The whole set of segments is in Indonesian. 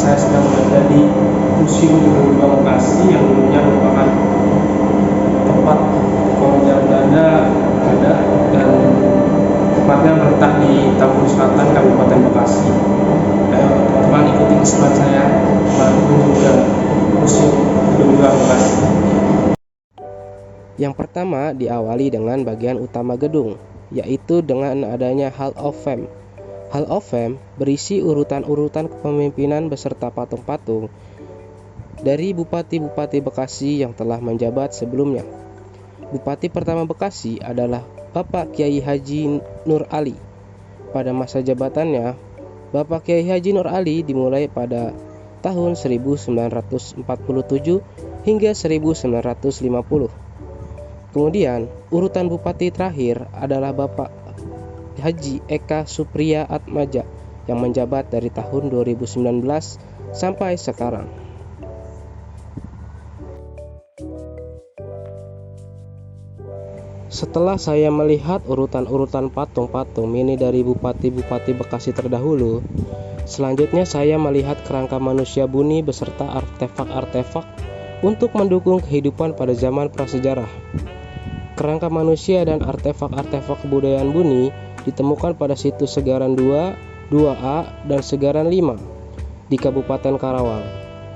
saya sedang berada di Museum Gedung 2 Bekasi yang dulunya merupakan tempat pengejar Belanda ada dan tempatnya berletak di Tambun Selatan, Kabupaten Bekasi. Ayo teman-teman ikuti keseruan saya berkunjung ke Museum Gedung 2 Bekasi. Yang pertama diawali dengan bagian utama gedung, yaitu dengan adanya Hall of Fame. Hall of Fame berisi urutan-urutan kepemimpinan beserta patung-patung dari bupati-bupati Bekasi yang telah menjabat sebelumnya. Bupati pertama Bekasi adalah Bapak Kiai Haji Nur Ali. Pada masa jabatannya, Bapak Kiai Haji Nur Ali dimulai pada tahun 1947 hingga 1950. Kemudian, urutan bupati terakhir adalah Bapak Haji Eka Supriya Atmaja yang menjabat dari tahun 2019 sampai sekarang. Setelah saya melihat urutan-urutan patung-patung mini dari bupati-bupati Bekasi terdahulu, selanjutnya saya melihat kerangka manusia buni beserta artefak-artefak untuk mendukung kehidupan pada zaman prasejarah. Kerangka manusia dan artefak-artefak kebudayaan buni ditemukan pada situs Segaran 2, 2A, dan Segaran 5 di Kabupaten Karawang.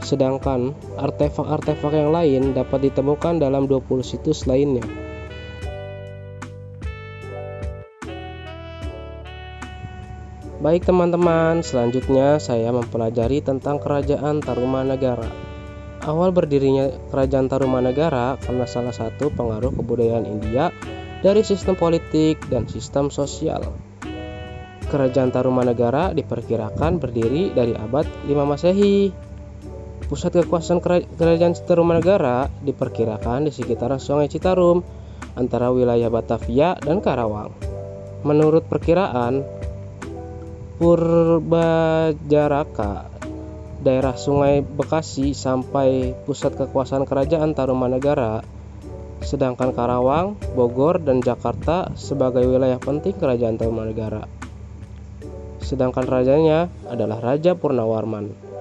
Sedangkan artefak-artefak yang lain dapat ditemukan dalam 20 situs lainnya. Baik teman-teman, selanjutnya saya mempelajari tentang Kerajaan Tarumanagara. Awal berdirinya Kerajaan Tarumanagara karena salah satu pengaruh kebudayaan India dari sistem politik dan sistem sosial. Kerajaan Tarumanagara diperkirakan berdiri dari abad 5 Masehi. Pusat kekuasaan Kerajaan Tarumanagara diperkirakan di sekitaran Sungai Citarum antara wilayah Batavia dan Karawang. Menurut perkiraan Purbajaraka, daerah Sungai Bekasi sampai pusat kekuasaan Kerajaan Tarumanagara, sedangkan Karawang, Bogor, dan Jakarta sebagai wilayah penting Kerajaan Tarumanagara. Sedangkan rajanya adalah Raja Purnawarman.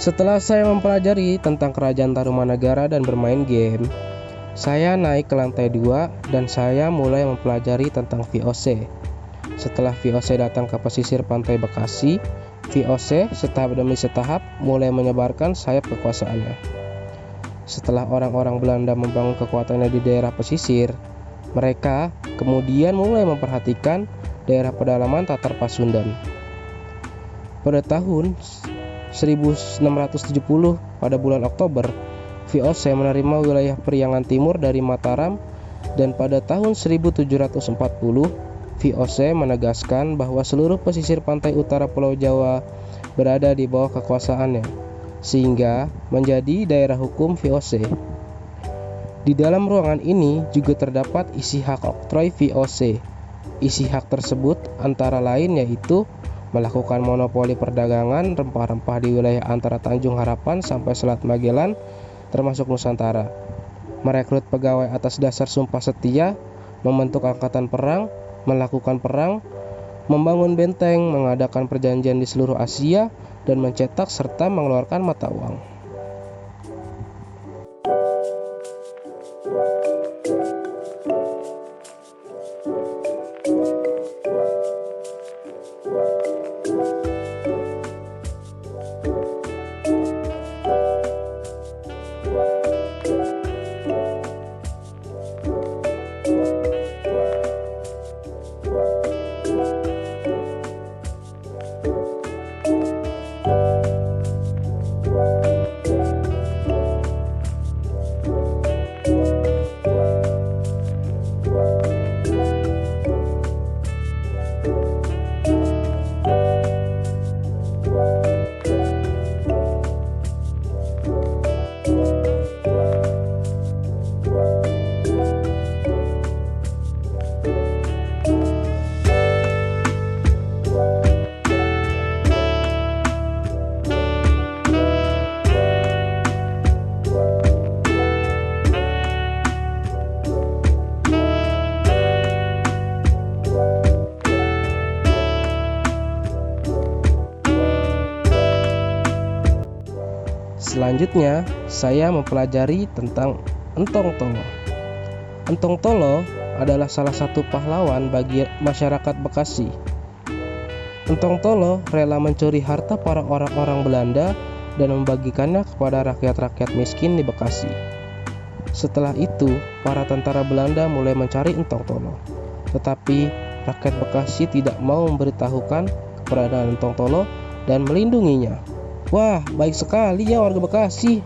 Setelah saya mempelajari tentang kerajaan Tarumanagara dan bermain game, saya naik ke lantai 2 dan saya mulai mempelajari tentang VOC. Setelah VOC datang ke pesisir pantai Bekasi, VOC setahap demi setahap mulai menyebarkan sayap kekuasaannya. Setelah orang-orang Belanda membangun kekuatannya di daerah pesisir, mereka kemudian mulai memperhatikan daerah pedalaman Tatar Pasundan. Pada tahun 1670 pada bulan Oktober, VOC menerima wilayah Priangan Timur dari Mataram, dan pada tahun 1740 VOC menegaskan bahwa seluruh pesisir pantai utara Pulau Jawa berada di bawah kekuasaannya, sehingga menjadi daerah hukum VOC. Di dalam ruangan ini juga terdapat isi hak oktroy VOC. Isi hak tersebut antara lain yaitu melakukan monopoli perdagangan rempah-rempah di wilayah antara Tanjung Harapan sampai Selat Magellan termasuk Nusantara, merekrut pegawai atas dasar sumpah setia, membentuk angkatan perang, melakukan perang, membangun benteng, mengadakan perjanjian di seluruh Asia, dan mencetak serta mengeluarkan mata uang. Selanjutnya, saya mempelajari tentang Entong Tolo. Entong Tolo adalah salah satu pahlawan bagi masyarakat Bekasi. Entong Tolo rela mencuri harta para orang-orang Belanda dan membagikannya kepada rakyat-rakyat miskin di Bekasi. Setelah itu, para tentara Belanda mulai mencari Entong Tolo. Tetapi rakyat Bekasi tidak mau memberitahukan keberadaan Entong Tolo dan melindunginya. Wah, baik sekali ya warga Bekasi.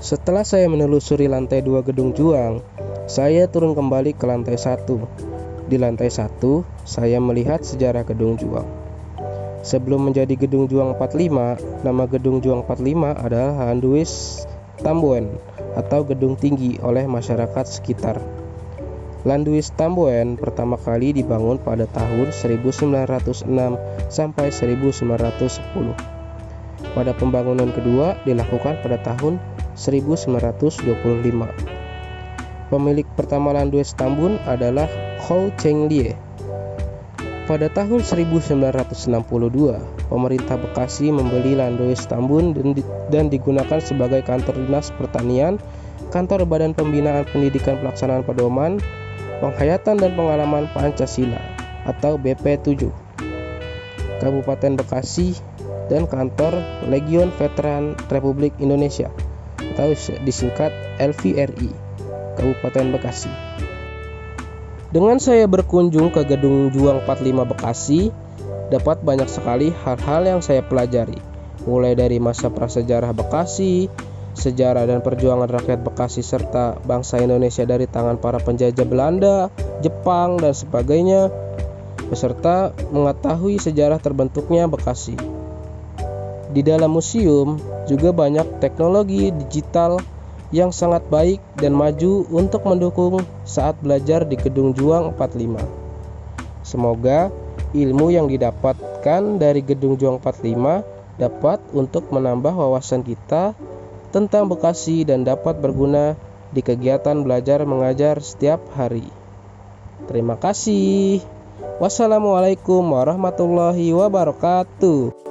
Setelah saya menelusuri lantai 2 Gedung Juang, saya turun kembali ke lantai 1. Di lantai 1, saya melihat sejarah Gedung Juang. Sebelum menjadi Gedung Juang 45, nama Gedung Juang 45 adalah Landuis Tamboen atau Gedung Tinggi oleh masyarakat sekitar. Landuis Tamboen pertama kali dibangun pada tahun 1906 sampai 1910. Pada pembangunan kedua dilakukan pada tahun 1925. Pemilik pertama Landuis Tambun adalah Ho Cheng Lie. Pada tahun 1962, pemerintah Bekasi membeli Landuis Tambun dan digunakan sebagai kantor dinas pertanian, kantor Badan Pembinaan Pendidikan Pelaksanaan Pedoman, Penghayatan dan Pengalaman Pancasila atau BP7 Kabupaten Bekasi, dan kantor Legion Veteran Republik Indonesia atau disingkat LVRI Kabupaten Bekasi. Dengan saya berkunjung ke Gedung Juang 45 Bekasi, dapat banyak sekali hal-hal yang saya pelajari, mulai dari masa prasejarah Bekasi, sejarah dan perjuangan rakyat Bekasi serta bangsa Indonesia dari tangan para penjajah Belanda, Jepang, dan sebagainya, beserta mengetahui sejarah terbentuknya Bekasi. Di dalam museum juga banyak teknologi digital yang sangat baik dan maju untuk mendukung saat belajar di Gedung Juang 45. Semoga ilmu yang didapatkan dari Gedung Juang 45 dapat untuk menambah wawasan kita tentang Bekasi dan dapat berguna di kegiatan belajar mengajar setiap hari. Terima kasih. Wassalamualaikum warahmatullahi wabarakatuh.